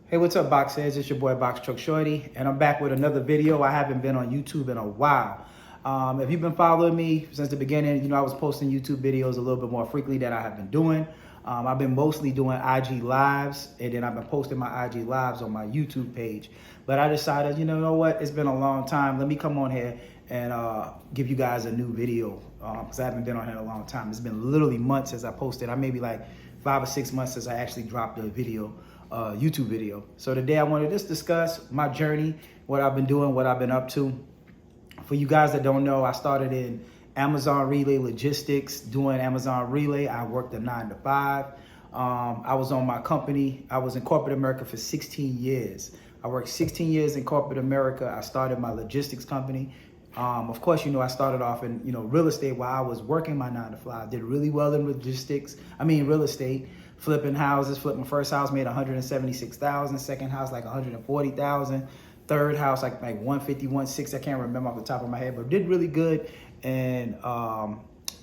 Hey, what's up, Boxheads? It's your boy Box Truck Shorty, and I'm back with another video. I haven't been on YouTube in a while. If you've been following me since the beginning, you know I was posting YouTube videos a little bit more frequently than I have been doing. I've been mostly doing IG Lives, and then I've been posting my IG Lives on my YouTube page. But I decided, you know what? It's been a long time. Let me come on here and give you guys a new video because I haven't been on here in a long time. It's been literally months since I posted. I maybe like 5 or 6 months since I actually dropped a video. YouTube video. So today I wanted to just discuss my journey, what I've been doing, what I've been up to. For you guys that don't know, I started in Amazon Relay Logistics, doing Amazon Relay. I worked a 9 to 5. I was on my company. I was in corporate America for 16 years. I worked 16 years in corporate America. I started my logistics company. Of course, you know, I started off in, real estate while I was working my 9 to 5. Did really well in real estate. Flipping houses, flipped my first house, made 176,000, second house like 140,000, third house like 150, 160, I can't remember off the top of my head, but did really good in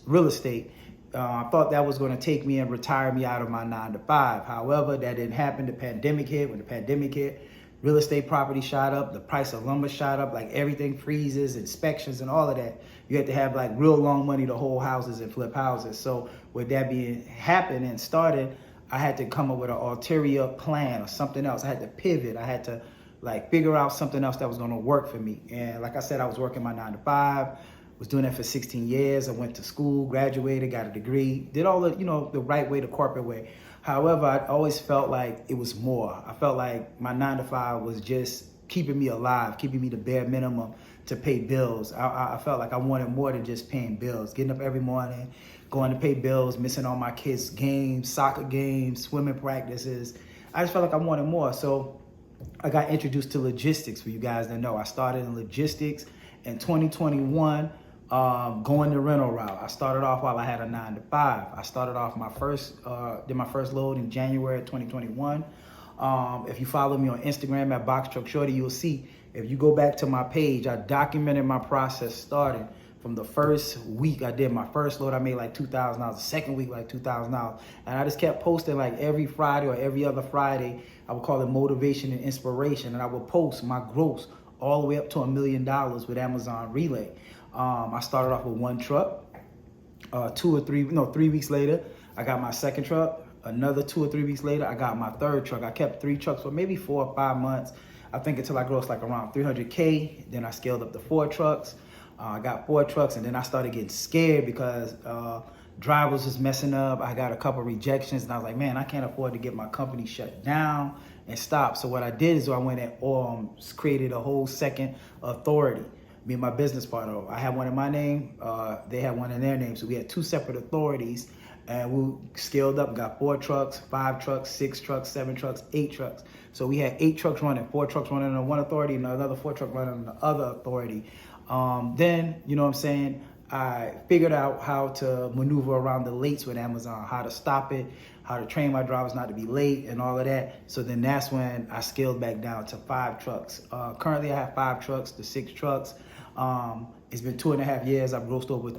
real estate. I thought that was going to take me and retire me out of my 9 to 5. However, that didn't happen. The pandemic hit. When the pandemic hit, real estate property shot up, the price of lumber shot up, like everything freezes, inspections and all of that. You had to have like real long money to hold houses and flip houses. So with that being happened and started, I had to come up with an ulterior plan or something else. I had to pivot. I had to like figure out something else that was gonna work for me. And like I said, I was working my 9 to 5, was doing that for 16 years. I went to school, graduated, got a degree, did all the, the right way, the corporate way. However, I always felt like it was more. I felt like my 9 to 5 was just keeping me alive, keeping me the bare minimum to pay bills. I felt like I wanted more than just paying bills. Getting up every morning, going to pay bills, missing all my kids' games, soccer games, swimming practices. I just felt like I wanted more. So I got introduced to logistics. For you guys that know, I started in logistics in 2021. Going the rental route. I started off while I had a 9 to 5. I started off did my first load in January 2021. If you follow me on Instagram at Box Truck Shorty, you'll see, if you go back to my page, I documented my process starting from the first week I did my first load. I made like $2,000. The second week, like $2,000. And I just kept posting like every Friday or every other Friday. I would call it motivation and inspiration. And I would post my gross all the way up to $1 million with Amazon Relay. I started off with one truck. 3 weeks later, I got my second truck. Another 2 or 3 weeks later, I got my third truck. I kept 3 trucks for maybe 4 or 5 months. I think until I grossed like around 300K. Then I scaled up to 4 trucks. I got 4 trucks, and then I started getting scared because drivers was messing up. I got a couple rejections, and I was like, man, I can't afford to get my company shut down and stop. So what I did is I went and created a whole second authority. Me and my business partner, I had one in my name, they had one in their name. So we had 2 separate authorities, and we scaled up, got 4 trucks, 5 trucks, 6 trucks, 7 trucks, 8 trucks. So we had 8 trucks running, 4 trucks running on one authority, and another 4 trucks running on the other authority. Then, I figured out how to maneuver around the lates with Amazon, how to stop it, how to train my drivers not to be late and all of that. So then that's when I scaled back down to 5 trucks. Currently I have 5 trucks to 6 trucks. It's been 2.5 years. I've grossed over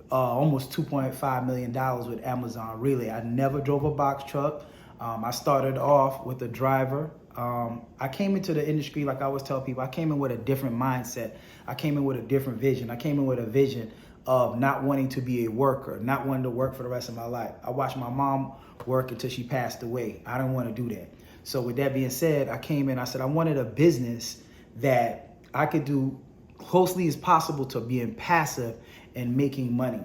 almost $2.5 million with Amazon Relay. I never drove a box truck. I started off with a driver. I came into the industry, like I always tell people, I came in with a different mindset. I came in with a different vision. I came in with a vision of not wanting to be a worker, not wanting to work for the rest of my life. I watched my mom work until she passed away. I didn't want to do that. So with that being said, I came in, I said I wanted a business that I could do closely as possible to being passive and making money.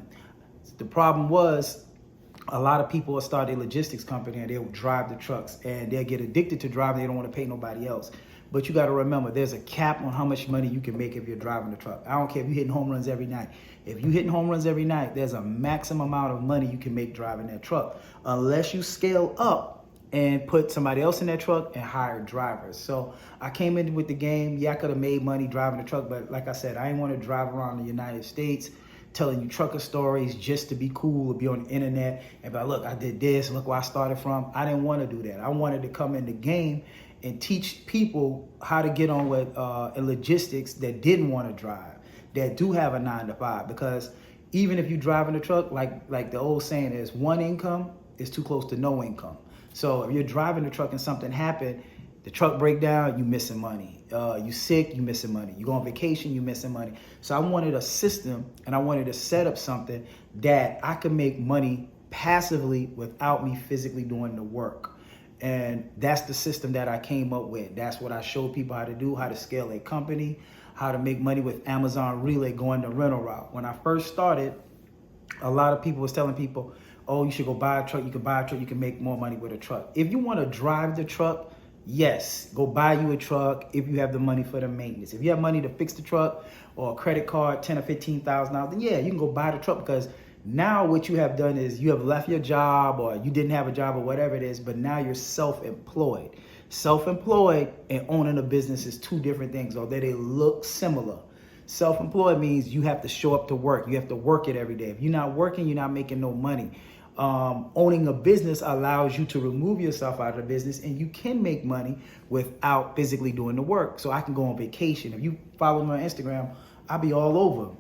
The problem was, a lot of people will start a logistics company and they'll drive the trucks and they'll get addicted to driving. They don't want to pay nobody else. But you got to remember, there's a cap on how much money you can make if you're driving the truck. I don't care if you're hitting home runs every night. If you're hitting home runs every night, there's a maximum amount of money you can make driving that truck, unless you scale up and put somebody else in that truck and hire drivers. So I came in with the game. Yeah, I could have made money driving the truck, but like I said, I didn't want to drive around the United States telling you trucker stories just to be cool or be on the internet and be like, look, I did this, look where I started from. I didn't want to do that. I wanted to come in the game and teach people how to get on with logistics that didn't want to drive, that do have a 9 to 5. Because even if you're driving a truck, like the old saying is, one income is too close to no income. So if you're driving the truck and something happened, The truck break down, you missing money. You sick, you missing money. You go on vacation, you missing money. So I wanted a system, and I wanted to set up something that I could make money passively without me physically doing the work. And that's the system that I came up with. That's what I showed people how to do, how to scale a company, how to make money with Amazon Relay going the rental route. When I first started, a lot of people was telling people, oh, you should go buy a truck. You can buy a truck. You can make more money with a truck. If you want to drive the truck, yes, go buy you a truck if you have the money for the maintenance. If you have money to fix the truck or a credit card, $10,000 or $15,000, then yeah, you can go buy the truck, because now what you have done is you have left your job, or you didn't have a job, or whatever it is, but now you're self-employed. Self-employed and owning a business is two different things, although they look similar. Self-employed means you have to show up to work. You have to work it every day. If you're not working, you're not making no money. Owning a business allows you to remove yourself out of the business, and you can make money without physically doing the work. So I can go on vacation. If you follow me on Instagram, I'll be all over.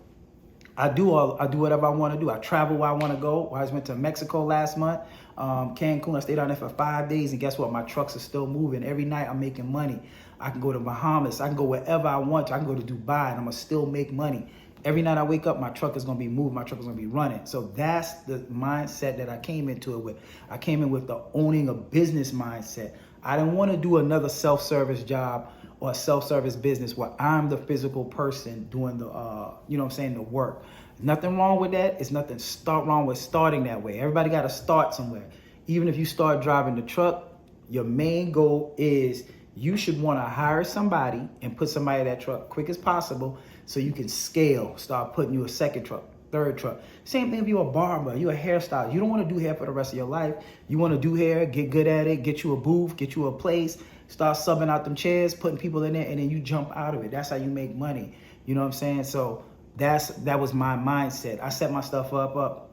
I do whatever I want to do. I travel where I want to go. I just went to Mexico last month, Cancun. I stayed down there for 5 days, and guess what? My trucks are still moving. Every night I'm making money. I can go to Bahamas. I can go wherever I want to. I can go to Dubai, and I'm gonna still make money. Every night I wake up, my truck is gonna be moved. My truck is gonna be running. So that's the mindset that I came into it with. I came in with the owning a business mindset. I didn't want to do another self-service job or a self-service business where I'm the physical person doing the, the work. Nothing wrong with that. It's nothing wrong with starting that way. Everybody got to start somewhere. Even if you start driving the truck, your main goal is you should want to hire somebody and put somebody in that truck quick as possible so you can scale, start putting you a second truck, third truck. Same thing if you're a barber, you're a hairstylist. You don't want to do hair for the rest of your life. You want to do hair, get good at it, get you a booth, get you a place, start subbing out them chairs, putting people in there, and then you jump out of it. That's how you make money. You know what I'm saying? So that was my mindset. I set my stuff up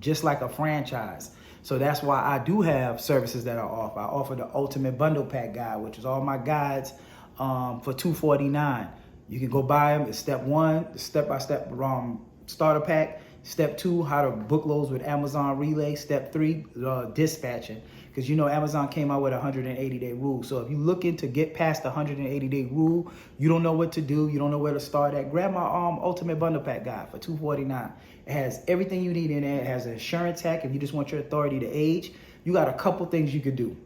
just like a franchise. So that's why I do have services that I offer. I offer the Ultimate Bundle Pack Guide, which is all my guides for $249. You can go buy them. It's step one, the step-by-step starter pack. Step two, how to book loads with Amazon Relay. Step three, dispatching. Because you know Amazon came out with a 180-day rule. So if you're looking to get past the 180-day rule, you don't know what to do, you don't know where to start at, grab my Ultimate Bundle Pack Guide for $249. It has everything you need in there. It has an insurance hack if you just want your authority to age. You got a couple things you could do.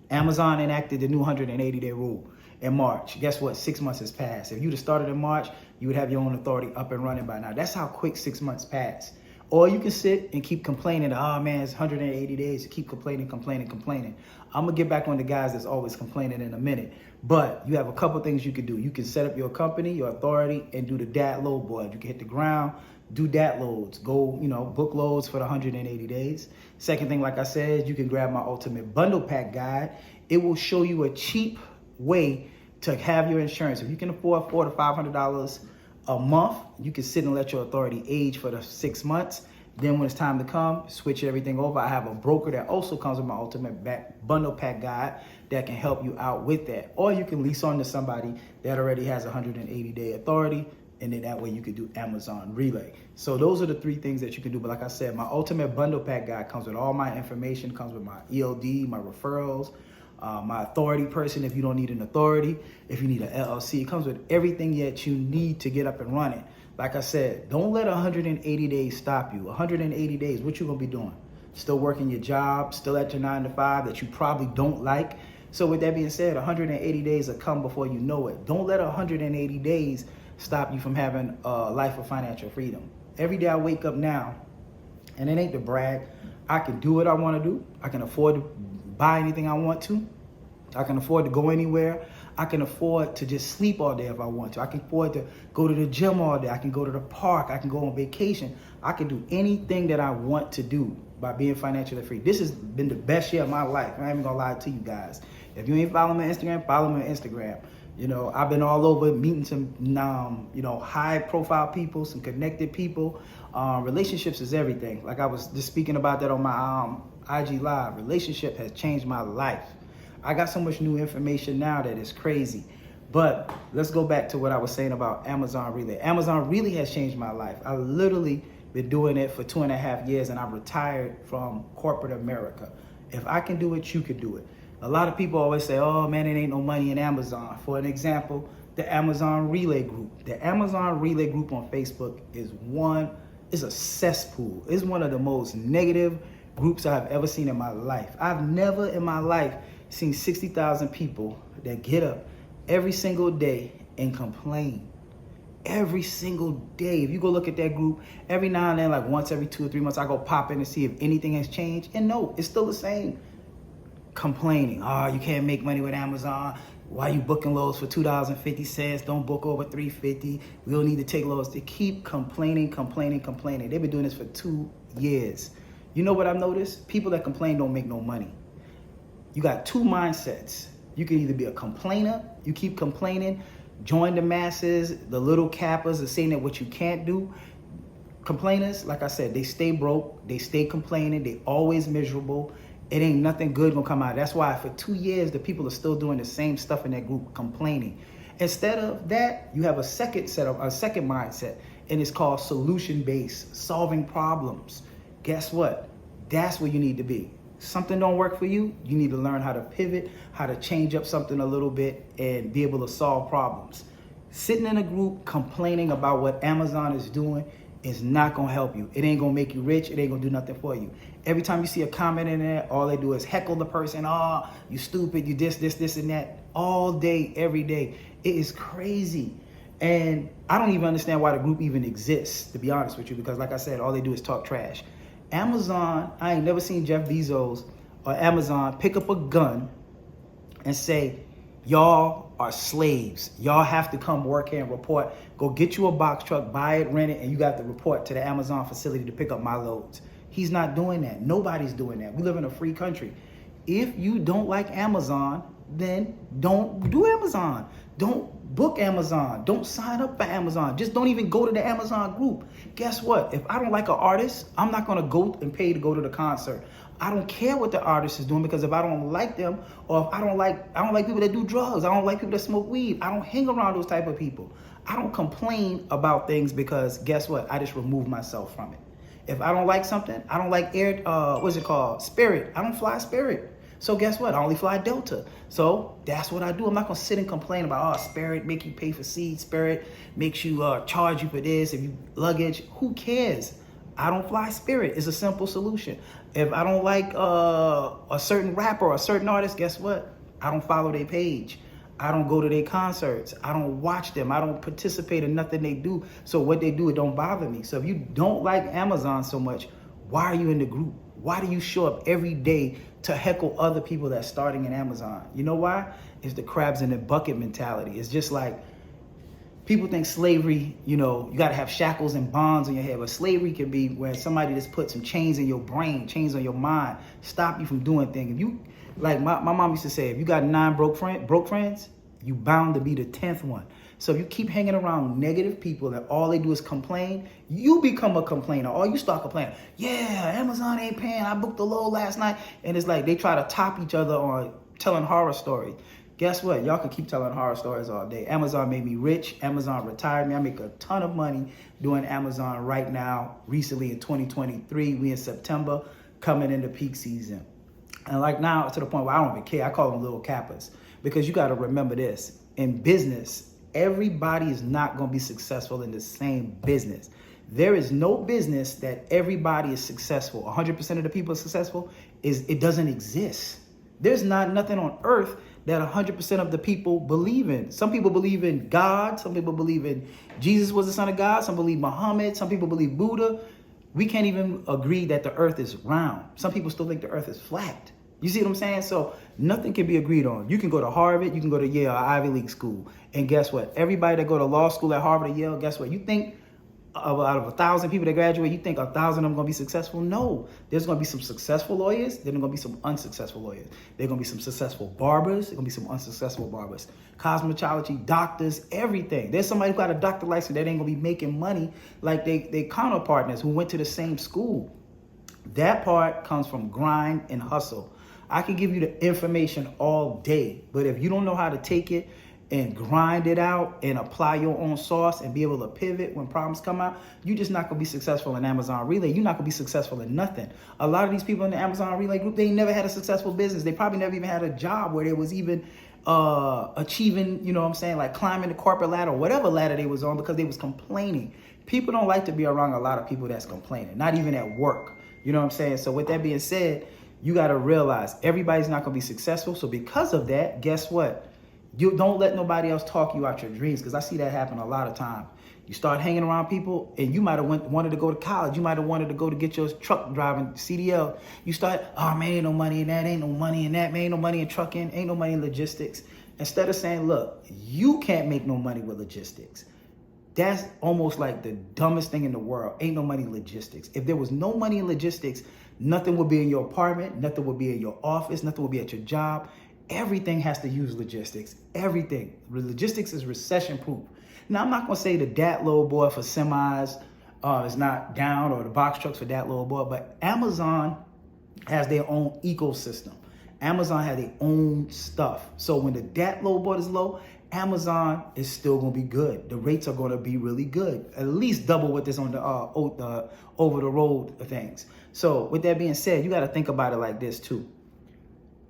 Amazon enacted the new 180-day rule in March. Guess what? 6 months has passed. If you'd have started in March, you would have your own authority up and running by now. That's how quick 6 months pass. Or you can sit and keep complaining, oh man, it's 180 days. You keep complaining. I'm gonna get back on the guys that's always complaining in a minute. But you have a couple things you can do. You can set up your company, your authority, and do the DAT load board. You can hit the ground, do DAT loads, go, book loads for the 180 days. Second thing, like I said, you can grab my Ultimate Bundle Pack Guide. It will show you a cheap way to have your insurance. If you can afford $400 to $500 a month, you can sit and let your authority age for the 6 months. Then when it's time to come, switch everything over. I have a broker that also comes with my Ultimate Bundle Pack Guide that can help you out with that. Or you can lease on to somebody that already has 180-day authority, and then that way you can do Amazon Relay. So those are the three things that you can do. But like I said, my Ultimate Bundle Pack Guide comes with all my information, comes with my ELD, my referrals, my authority person if you don't need an authority, if you need an LLC. It comes with everything that you need to get up and running. Like I said, don't let 180 days stop you. 180 days, what you gonna be doing? Still working your job, still at your 9 to 5 that you probably don't like. So with that being said, 180 days will come before you know it. Don't let 180 days stop you from having a life of financial freedom. Every day I wake up now, and it ain't to brag, I can do what I wanna do. I can afford to buy anything I want to. I can afford to go anywhere. I can afford to just sleep all day if I want to. I can afford to go to the gym all day. I can go to the park. I can go on vacation. I can do anything that I want to do by being financially free. This has been the best year of my life. I ain't even gonna lie to you guys. If you ain't following me on Instagram, follow me on Instagram. I've been all over meeting some, high profile people, some connected people. Relationships is everything. Like I was just speaking about that on my IG Live. Relationship has changed my life. I got so much new information now that it's crazy. But let's go back to what I was saying about Amazon Relay. Amazon really has changed my life. I literally been doing it for 2.5 years, and I retired from corporate America. If I can do it, you can do it. A lot of people always say, oh man, it ain't no money in Amazon. For an example, the Amazon Relay Group. The Amazon Relay Group on Facebook is a cesspool. It's one of the most negative groups I've ever seen in my life. I've never in my life seen 60,000 people that get up every single day and complain. Every single day. If you go look at that group, every now and then, like once every 2 or 3 months, I go pop in and see if anything has changed. And no, it's still the same. Complaining. Oh, you can't make money with Amazon. Why you booking loads for $2.50? Don't book over $3.50. We don't need to take loads. They keep complaining. They've been doing this for 2 years. You know what I've noticed? People that complain don't make no money. You got two mindsets. You can either be a complainer, you keep complaining, join the masses, the little cappers are saying that what you can't do. Complainers, like I said, they stay broke, they stay complaining, they always miserable. It ain't nothing good gonna come out. That's why for 2 years, the people are still doing the same stuff in that group, complaining. Instead of that, you have a second mindset, and it's called solution-based, solving problems. Guess what? That's where you need to be. Something don't work for you, you need to learn how to pivot, how to change up something a little bit and be able to solve problems. Sitting in a group complaining about what Amazon is doing is not gonna help you. It ain't gonna make you rich, it ain't gonna do nothing for you. Every time you see a comment in there, all they do is heckle the person. Oh, you stupid, you this and that, all day, every day. It is crazy. And I don't even understand why the group even exists, to be honest with you, because like I said, all they do is talk trash. Amazon, I ain't never seen Jeff Bezos or Amazon pick up a gun and say, y'all are slaves. Y'all have to come work here and report. Go get you a box truck, buy it, rent it, and you got to report to the Amazon facility to pick up my loads. He's not doing that. Nobody's doing that. We live in a free country. If you don't like Amazon, then don't do Amazon. Don't book Amazon. Don't sign up for Amazon. Just don't even go to the Amazon group. Guess what? If I don't like an artist, I'm not gonna go and pay to go to the concert. I don't care what the artist is doing, because if I don't like them, or if I don't like people that do drugs, I don't like people that smoke weed, I don't hang around those type of people. I don't complain about things because guess what? I just remove myself from it. If I don't like something, I don't like Spirit. I don't fly Spirit. So guess what? I only fly Delta. So that's what I do. I'm not gonna sit and complain about, Spirit make you pay for seats, Spirit makes you charge you for this, if you luggage. Who cares? I don't fly Spirit. It's a simple solution. If I don't like a certain rapper or a certain artist, guess what? I don't follow their page. I don't go to their concerts. I don't watch them. I don't participate in nothing they do. So what they do, it don't bother me. So if you don't like Amazon so much, why are you in the group? Why do you show up every day to heckle other people that's starting in Amazon? You know why? It's the crabs in the bucket mentality. It's just like people think slavery, you got to have shackles and bonds on your head. But slavery can be where somebody just put some chains in your brain, chains on your mind, stop you from doing things. If you, like my mom used to say, if you got 9 broke friends, you bound to be the 10th one. So if you keep hanging around negative people that all they do is complain, you become a complainer, or you start complaining. Yeah, Amazon ain't paying. I booked a load last night. And it's like they try to top each other on telling horror stories. Guess what? Y'all can keep telling horror stories all day. Amazon made me rich. Amazon retired me. I make a ton of money doing Amazon right now. Recently in 2023, we in September, coming into peak season. And like now, to the point where I don't even care. I call them little cappers. Because you got to remember this. In business, everybody is not going to be successful in the same business. There is no business that everybody is successful. 100% of the people are successful. It doesn't exist. There's nothing on earth that 100% of the people believe in. Some people believe in God. Some people believe in Jesus was the son of God. Some believe Muhammad. Some people believe Buddha. We can't even agree that the earth is round. Some people still think the earth is flat. You see what I'm saying? So nothing can be agreed on. You can go to Harvard, you can go to Yale, Ivy League school. And guess what? Everybody that go to law school at Harvard or Yale, guess what? You think out of 1,000 people that graduate, you think 1,000 of them going to be successful? No. There's going to be some successful lawyers. Then there's going to be some unsuccessful lawyers. There's going to be some successful barbers. There's going to be some unsuccessful barbers. Cosmetology, doctors, everything. There's somebody who got a doctor license that ain't going to be making money like they counterpartners who went to the same school. That part comes from grind and hustle. I can give you the information all day, but if you don't know how to take it and grind it out and apply your own sauce and be able to pivot when problems come out, you're just not going to be successful in Amazon Relay. You're not going to be successful in nothing. A lot of these people in the Amazon Relay group, they never had a successful business. They probably never even had a job where they was even achieving, you know what I'm saying, like climbing the corporate ladder or whatever ladder they was on, because they was complaining. People don't like to be around a lot of people that's complaining, not even at work. You know what I'm saying? So with that being said, you got to realize everybody's not going to be successful. So because of that, guess what? You don't let nobody else talk you out your dreams, because I see that happen a lot of times. You start hanging around people, and you might have wanted to go to college. You might have wanted to go to get your truck driving CDL. You start, oh man, ain't no money in that, ain't no money in that, man, ain't no money in trucking, ain't no money in logistics. Instead of saying, look, you can't make no money with logistics. That's almost like the dumbest thing in the world. Ain't no money in logistics. If there was no money in logistics, nothing would be in your apartment, nothing would be in your office, nothing would be at your job. Everything has to use logistics. Everything. Logistics is recession proof. Now, I'm not going to say the dat load boy for semis is not down, or the box trucks for dat load boy, but Amazon has their own ecosystem. Amazon has their own stuff. So when the dat load board is low, Amazon is still going to be good. The rates are going to be really good. At least double what is on the over the road things. So with that being said, you got to think about it like this too.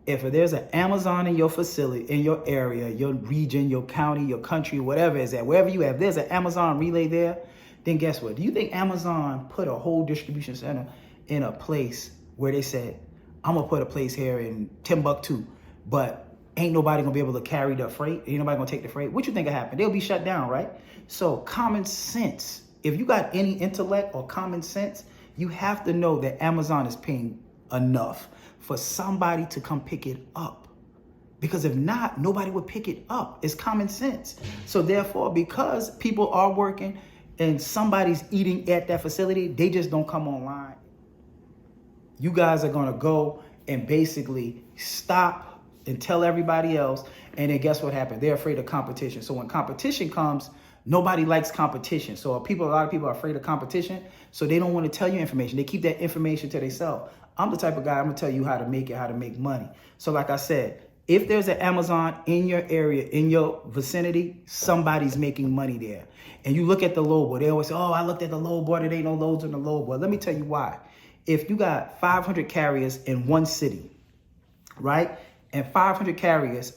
If there's an Amazon in your facility, in your area, your region, your county, your country, whatever is at, wherever you have, there's an Amazon Relay there, then guess what? Do you think Amazon put a whole distribution center in a place where they said, I'm going to put a place here in Timbuktu, but ain't nobody going to be able to carry the freight? Ain't nobody going to take the freight? What you think will happen? They'll be shut down, right? So common sense. If you got any intellect or common sense, you have to know that Amazon is paying enough for somebody to come pick it up. Because if not, nobody would pick it up. It's common sense. So therefore, because people are working and somebody's eating at that facility, they just don't come online. You guys are gonna go and basically stop and tell everybody else, and then guess what happened? They're afraid of competition. So when competition comes, nobody likes competition. So a lot of people are afraid of competition, so they don't want to tell you information. They keep that information to themselves. I'm the type of guy, I'm gonna tell you how to make it, how to make money. So like I said, if there's an Amazon in your area, in your vicinity, somebody's making money there. And you look at the load board, they always say, oh, I looked at the load board, there ain't no loads on the load board. Let me tell you why. If you got 500 carriers in one city, right? And 500 carriers,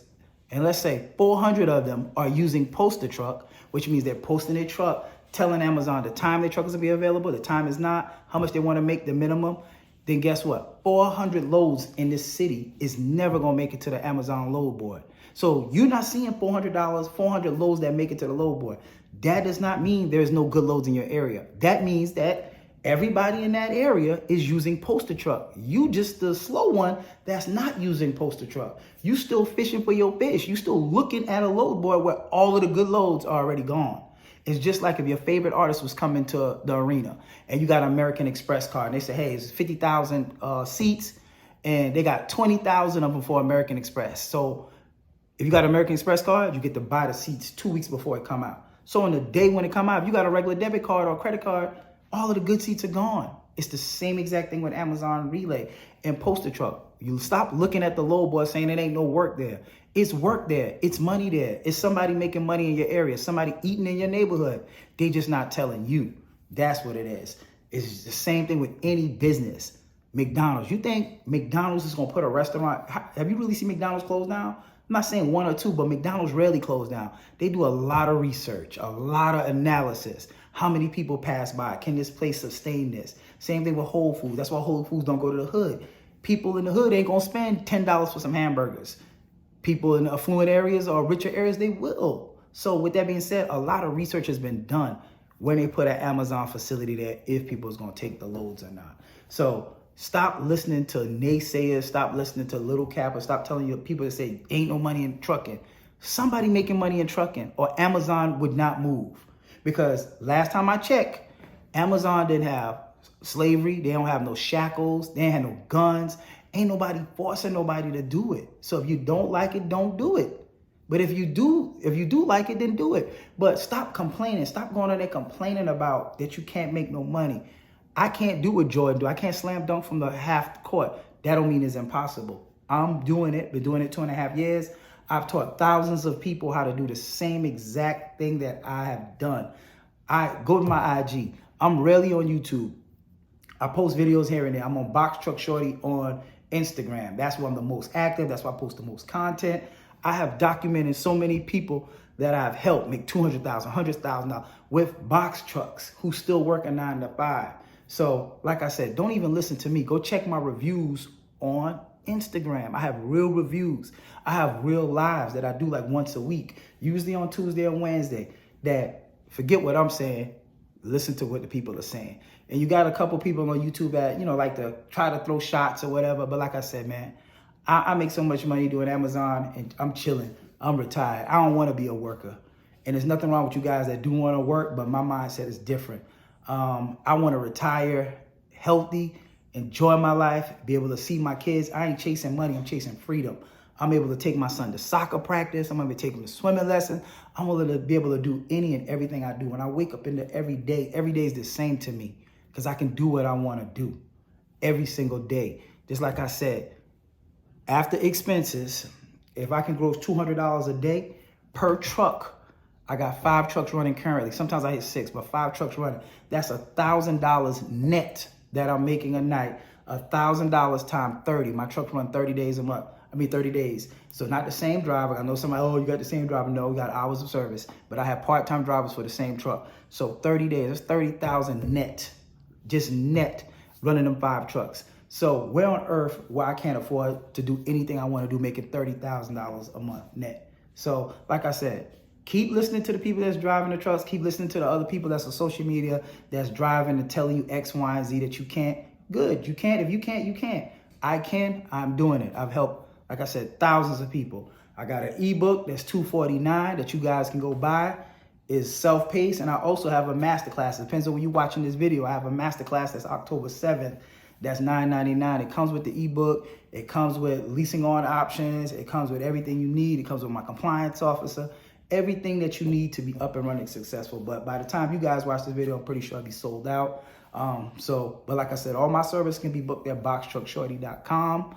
and let's say 400 of them are using Poster Truck, which means they're posting their truck, telling Amazon the time their truck is gonna be available, the time is not, how much they wanna make, the minimum, then guess what? 400 loads in this city is never gonna make it to the Amazon load board. So you're not seeing $400, 400 loads that make it to the load board. That does not mean there's no good loads in your area. That means that everybody in that area is using Poster Truck. You just the slow one that's not using Poster Truck. You still fishing for your fish. You still looking at a load board where all of the good loads are already gone. It's just like if your favorite artist was coming to the arena and you got an American Express card and they say, hey, it's 50,000 seats and they got 20,000 of them for American Express. So if you got an American Express card, you get to buy the seats 2 weeks before it come out. So on the day when it come out, if you got a regular debit card or credit card, all of the good seats are gone. It's the same exact thing with Amazon Relay and Poster Truck. You stop looking at the load board saying it ain't no work there. It's work there. It's money there. It's somebody making money in your area. Somebody eating in your neighborhood. They just not telling you. That's what it is. It's the same thing with any business. McDonald's. You think McDonald's is going to put a restaurant? Have you really seen McDonald's close down? I'm not saying one or two, but McDonald's rarely close down. They do a lot of research, a lot of analysis. How many people pass by? Can this place sustain this? Same thing with Whole Foods. That's why Whole Foods don't go to the hood. People in the hood ain't going to spend $10 for some hamburgers. People in affluent areas or richer areas, they will. So with that being said, a lot of research has been done when they put an Amazon facility there, if people is going to take the loads or not. So stop listening to naysayers. Stop listening to little cappers. Stop telling you people that say ain't no money in trucking. Somebody making money in trucking, or Amazon would not move. Because last time I checked, Amazon didn't have slavery. They don't have no shackles. They ain't have no guns. Ain't nobody forcing nobody to do it. So if you don't like it, don't do it. But if you do like it, then do it. But stop complaining. Stop going on there complaining about that you can't make no money. I can't do what Jordan do. I can't slam dunk from the half court. That don't mean it's impossible. I'm doing it. Been doing it 2.5 years. I've taught thousands of people how to do the same exact thing that I have done. I go to my IG. I'm rarely on YouTube. I post videos here and there. I'm on Box Truck Shorty on Instagram. That's where I'm the most active. That's why I post the most content. I have documented so many people that I've helped make $200,000, $100,000 with box trucks who still work a 9 to 5. So like I said, don't even listen to me. Go check my reviews on Instagram. I have real reviews. I have real lives that I do like once a week, usually on Tuesday or Wednesday, that forget what I'm saying, listen to what the people are saying. And you got a couple people on YouTube that, like to try to throw shots or whatever. But like I said, man, I make so much money doing Amazon and I'm chilling. I'm retired. I don't want to be a worker. And there's nothing wrong with you guys that do want to work, but my mindset is different. I want to retire healthy, enjoy my life, be able to see my kids. I ain't chasing money. I'm chasing freedom. I'm able to take my son to soccer practice. I'm going to take him to swimming lessons. I'm going to be able to do any and everything I do. When I wake up into every day is the same to me because I can do what I want to do every single day. Just like I said, after expenses, if I can gross $200 a day per truck, I got 5 trucks running currently. Sometimes I hit 6, but 5 trucks running. That's $1,000 net that I'm making a night. $1,000 times 30. My trucks run 30 days a month. 30 days. So not the same driver. I know somebody, oh, you got the same driver. No, we got hours of service. But I have part-time drivers for the same truck. So 30 days, that's 30,000 net. Just net running them 5 trucks. So where on earth where I can't afford to do anything I want to do making $30,000 a month net? So like I said, keep listening to the people that's driving the trucks. Keep listening to the other people that's on social media that's driving and telling you X, Y, and Z that you can't. Good, you can't. If you can't, you can't. I can, I'm doing it. I've helped, like I said, thousands of people. I got an ebook that's $249 that you guys can go buy. It's self-paced, and I also have a masterclass. It depends on when you're watching this video. I have a masterclass that's October 7th. That's $9.99. It comes with the ebook. It comes with leasing on options. It comes with everything you need. It comes with my compliance officer. Everything that you need to be up and running successful. But by the time you guys watch this video, I'm pretty sure I'll be sold out. But like I said, all my service can be booked at boxtruckshorty.com.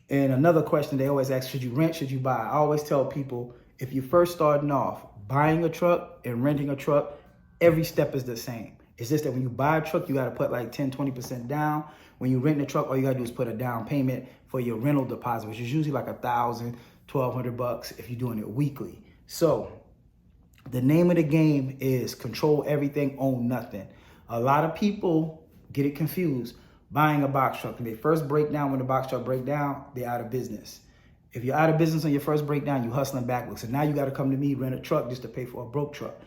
And another question they always ask, should you rent, should you buy? I always tell people, if you're first starting off, buying a truck and renting a truck, every step is the same. It's just that when you buy a truck, you got to put like 10, 20% down. When you rent a truck, all you got to do is put a down payment for your rental deposit, which is usually like $1,000, $1,200 if you're doing it weekly. So the name of the game is control everything, own nothing. A lot of people get it confused. Buying a box truck, and they first break down, when the box truck break down, they're out of business. If you're out of business on your first breakdown, you're hustling backwards. And now you got to come to me, rent a truck just to pay for a broke truck.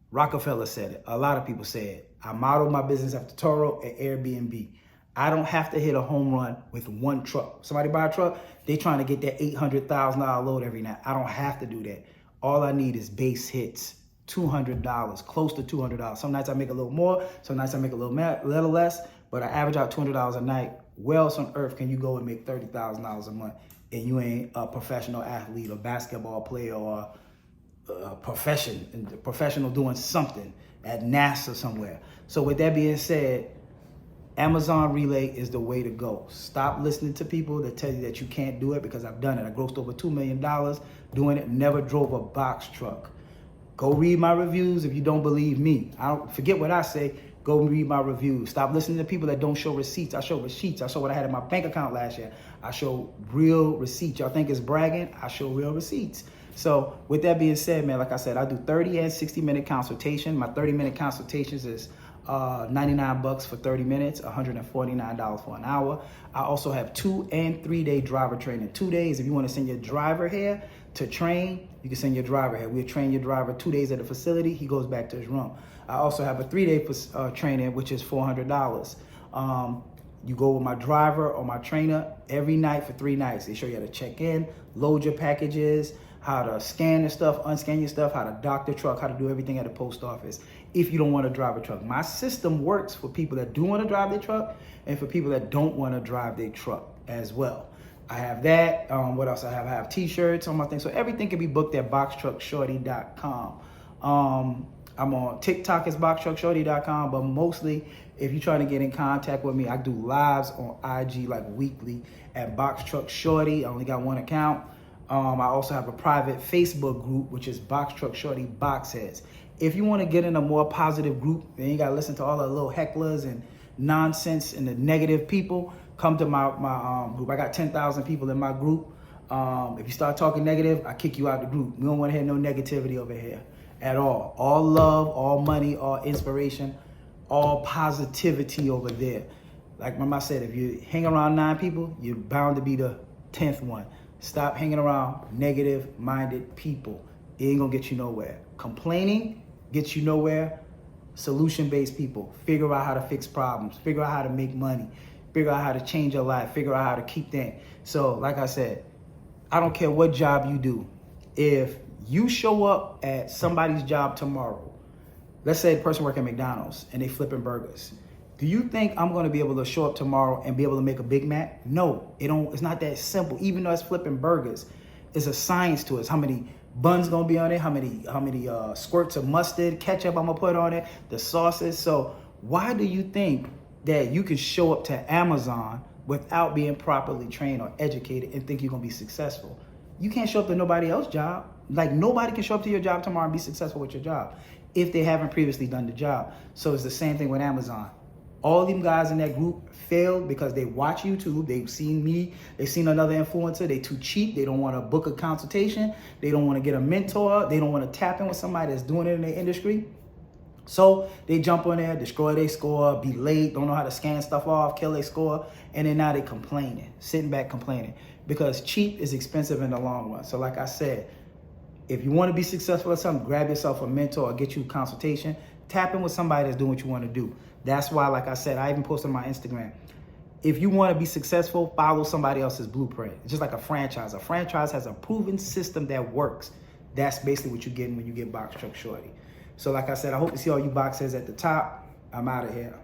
Rockefeller said it. A lot of people say it. I modeled my business after Turo and Airbnb. I don't have to hit a home run with one truck. Somebody buy a truck, they trying to get that $800,000 load every night. I don't have to do that. All I need is base hits. $200, close to $200. Some nights I make a little more, some nights I make a little less, but I average out $200 a night. Where else on earth can you go and make $30,000 a month and you ain't a professional athlete, a basketball player, or a professional doing something at NASA somewhere? So with that being said, Amazon Relay is the way to go. Stop listening to people that tell you that you can't do it, because I've done it. I grossed over $2 million doing it, never drove a box truck. Go read my reviews if you don't believe me. I don't forget what I say. Go read my reviews. Stop listening to people that don't show receipts. I show receipts. I show what I had in my bank account last year. I show real receipts. Y'all think it's bragging? I show real receipts. So with that being said, man, like I said, I do 30 and 60-minute consultation. My 30-minute consultations is $99 for 30 minutes, $149 for an hour. I also have 2 and 3 day driver training. 2 days, if you want to send your driver here to train, you can send your driver here. We'll train your driver 2 days at the facility. He goes back to his room. I also have a 3-day training, which is $400. You go with my driver or my trainer every night for 3 nights. They show you how to check in, load your packages, how to scan your stuff, unscan your stuff, how to dock the truck, how to do everything at the post office if you don't want to drive a truck. My system works for people that do want to drive their truck and for people that don't want to drive their truck as well. I have that. What else I have? I have t-shirts on my thing. So everything can be booked at boxtruckshorty.com. I'm on TikTok as boxtruckshorty.com, but mostly if you're trying to get in contact with me, I do lives on IG like weekly at boxtruckshorty. I only got one account. I also have a private Facebook group, which is Box Truck Shorty Box Heads. If you want to get in a more positive group, then you got to listen to all the little hecklers and nonsense and the negative people. Come to my group. I got 10,000 people in my group. If you start talking negative, I kick you out the group. We don't want to hear no negativity over here at all. All love, all money, all inspiration, all positivity over there. Like Mama said, if you hang around 9 people, you're bound to be the 10th one. Stop hanging around negative-minded people. It ain't gonna get you nowhere. Complaining gets you nowhere. Solution-based people. Figure out how to fix problems. Figure out how to make money. Figure out how to change your life. Figure out how to keep things. So, like I said, I don't care what job you do. If you show up at somebody's job tomorrow, let's say the person working at McDonald's and they flipping burgers. Do you think I'm gonna be able to show up tomorrow and be able to make a Big Mac? No, it's not that simple. Even though it's flipping burgers, it's a science to it. How many buns gonna be on it? How many squirts of mustard, ketchup I'm gonna put on it? The sauces. So why do you think that you can show up to Amazon without being properly trained or educated and think you're gonna be successful? You can't show up to nobody else's job. Like nobody can show up to your job tomorrow and be successful with your job if they haven't previously done the job. So it's the same thing with Amazon. All them guys in that group failed because they watch YouTube. They've seen me. They've seen another influencer. They too cheap. They don't want to book a consultation. They don't want to get a mentor. They don't want to tap in with somebody that's doing it in their industry. So they jump on there, destroy their score, be late, don't know how to scan stuff off, kill their score, and then now they complaining, sitting back complaining because cheap is expensive in the long run. So like I said, if you want to be successful at something, grab yourself a mentor or get you a consultation. Tap in with somebody that's doing what you want to do. That's why, like I said, I even posted on my Instagram. If you want to be successful, follow somebody else's blueprint. It's just like a franchise. A franchise has a proven system that works. That's basically what you're getting when you get Box Truck Shorty. So like I said, I hope to see all you boxers at the top. I'm out of here.